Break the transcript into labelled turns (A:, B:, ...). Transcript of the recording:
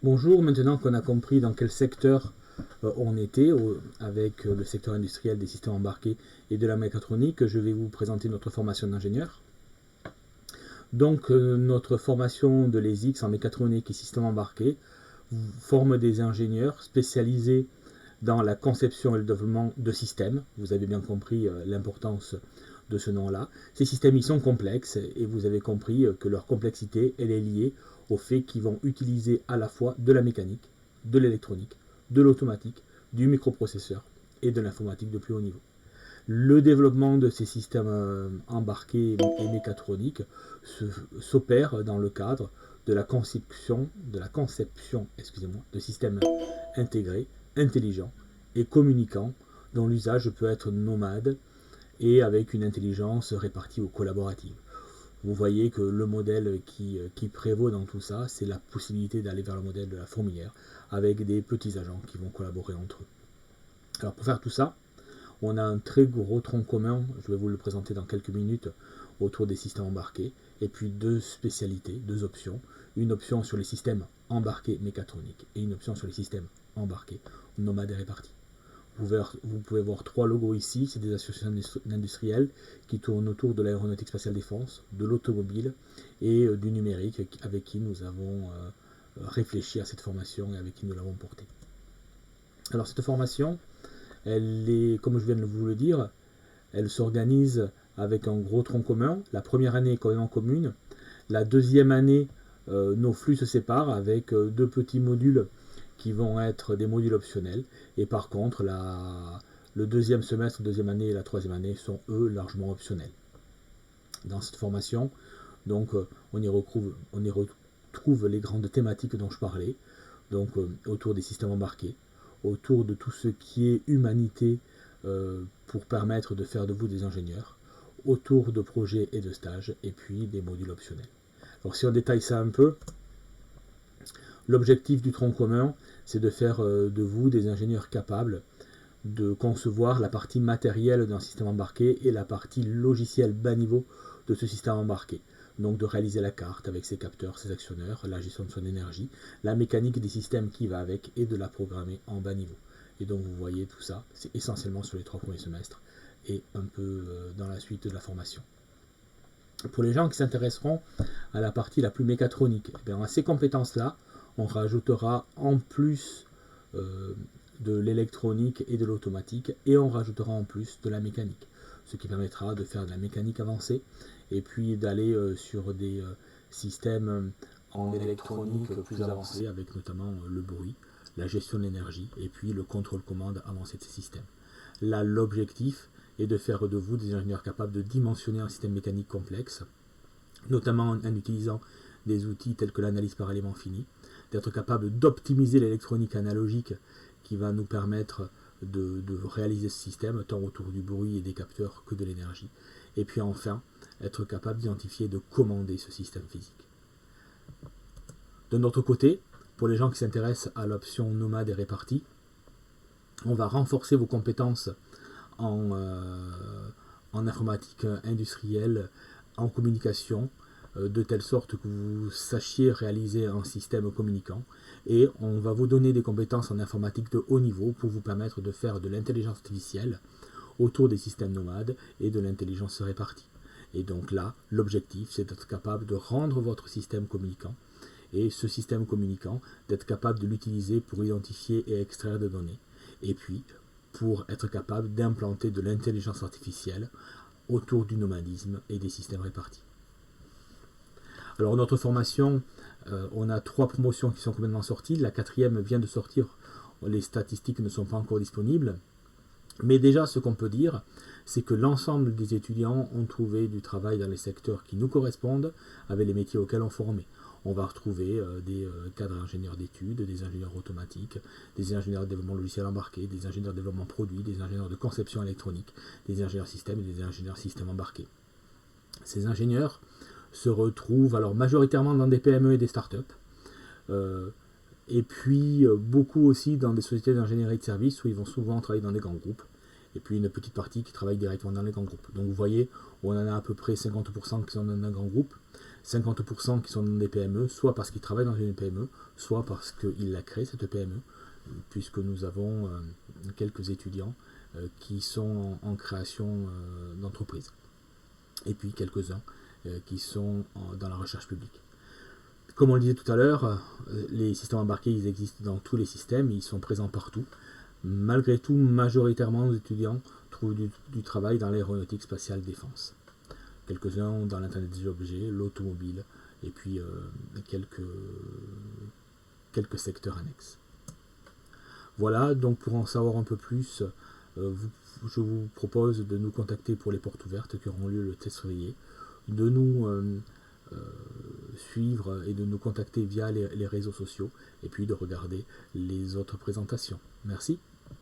A: Bonjour, maintenant qu'on a compris dans quel secteur on était, avec le secteur industriel des systèmes embarqués et de la mécatronique, je vais vous présenter notre formation d'ingénieur. Donc notre formation de l'ESIX en mécatronique et systèmes embarqués forme des ingénieurs spécialisés dans la conception et le développement de systèmes. Vous avez bien compris l'importance de ce nom-là. Ces systèmes, ils sont complexes et vous avez compris que leur complexité, elle est liée au fait qu'ils vont utiliser à la fois de la mécanique, de l'électronique, de l'automatique, du microprocesseur et de l'informatique de plus haut niveau. Le développement de ces systèmes embarqués et mécatroniques s'opère dans le cadre de la conception de systèmes intégrés, intelligents et communicants dont l'usage peut être nomade et avec une intelligence répartie ou collaborative. Vous voyez que le modèle qui prévaut dans tout ça, c'est la possibilité d'aller vers le modèle de la fourmilière, avec des petits agents qui vont collaborer entre eux. Alors pour faire tout ça, on a un très gros tronc commun, je vais vous le présenter dans quelques minutes, autour des systèmes embarqués, et puis deux spécialités, deux options. Une option sur les systèmes embarqués mécatroniques et une option sur les systèmes embarqués nomades et répartis. Vous pouvez voir trois logos ici, c'est des associations industrielles qui tournent autour de l'aéronautique spatiale défense, de l'automobile et du numérique avec qui nous avons réfléchi à cette formation et avec qui nous l'avons portée. Alors cette formation, elle est, comme je viens de vous le dire, elle s'organise avec un gros tronc commun. La première année est quand même en commune. La deuxième année, nos flux se séparent avec deux petits modules qui vont être des modules optionnels. Et par contre, le deuxième semestre, deuxième année et la troisième année sont, eux, largement optionnels. Dans cette formation, donc, on y retrouve les grandes thématiques dont je parlais, donc autour des systèmes embarqués, autour de tout ce qui est humanité pour permettre de faire de vous des ingénieurs, autour de projets et de stages, et puis des modules optionnels. Alors si on détaille ça un peu, l'objectif du tronc commun, c'est de faire de vous des ingénieurs capables de concevoir la partie matérielle d'un système embarqué et la partie logicielle bas niveau de ce système embarqué. Donc de réaliser la carte avec ses capteurs, ses actionneurs, la gestion de son énergie, la mécanique des systèmes qui va avec et de la programmer en bas niveau. Et donc vous voyez tout ça, c'est essentiellement sur les 3 premiers semestres et un peu dans la suite de la formation. Pour les gens qui s'intéresseront à la partie la plus mécatronique, eh bien, à ces compétences-là, on rajoutera en plus de l'électronique et de l'automatique, et on rajoutera en plus de la mécanique, ce qui permettra de faire de la mécanique avancée, et puis d'aller sur des systèmes en électronique plus avancés, avec notamment le bruit, la gestion de l'énergie, et puis le contrôle-commande avancé de ces systèmes. Là, l'objectif est de faire de vous des ingénieurs capables de dimensionner un système mécanique complexe, notamment en utilisant des outils tels que l'analyse par éléments finis, d'être capable d'optimiser l'électronique analogique qui va nous permettre de réaliser ce système, tant autour du bruit et des capteurs que de l'énergie. Et puis enfin, être capable d'identifier et de commander ce système physique. De notre côté, pour les gens qui s'intéressent à l'option nomade et répartie, on va renforcer vos compétences en informatique industrielle, en communication, de telle sorte que vous sachiez réaliser un système communicant, et on va vous donner des compétences en informatique de haut niveau pour vous permettre de faire de l'intelligence artificielle autour des systèmes nomades et de l'intelligence répartie. Et donc là, l'objectif, c'est d'être capable de rendre votre système communicant, et ce système communicant, d'être capable de l'utiliser pour identifier et extraire des données, et puis pour être capable d'implanter de l'intelligence artificielle autour du nomadisme et des systèmes répartis. Alors notre formation, on a 3 promotions qui sont complètement sorties. La 4e vient de sortir, les statistiques ne sont pas encore disponibles. Mais déjà, ce qu'on peut dire, c'est que l'ensemble des étudiants ont trouvé du travail dans les secteurs qui nous correspondent avec les métiers auxquels on formait. On va retrouver des cadres ingénieurs d'études, des ingénieurs automatiques, des ingénieurs de développement logiciel embarqué, des ingénieurs de développement produit, des ingénieurs de conception électronique, des ingénieurs système et des ingénieurs système embarqués. Ces ingénieurs se retrouvent alors majoritairement dans des PME et des startups, et puis beaucoup aussi dans des sociétés d'ingénierie de services où ils vont souvent travailler dans des grands groupes, et puis une petite partie qui travaille directement dans les grands groupes. Donc vous voyez, on en a à peu près 50% qui sont dans un grand groupe, 50% qui sont dans des PME, soit parce qu'ils travaillent dans une PME, soit parce qu'ils la créent, cette PME, puisque nous avons quelques étudiants qui sont en création d'entreprise, et puis quelques-uns qui sont dans la recherche publique. Comme on le disait tout à l'heure, les systèmes embarqués, ils existent dans tous les systèmes, ils sont présents partout. Malgré tout, majoritairement, nos étudiants trouvent du travail dans l'aéronautique spatiale défense. Quelques-uns dans l'Internet des objets, l'automobile, et puis quelques secteurs annexes. Voilà, donc pour en savoir un peu plus, je vous propose de nous contacter pour les portes ouvertes qui auront lieu le 13 février, de nous suivre et de nous contacter via les réseaux sociaux, et puis de regarder les autres présentations. Merci.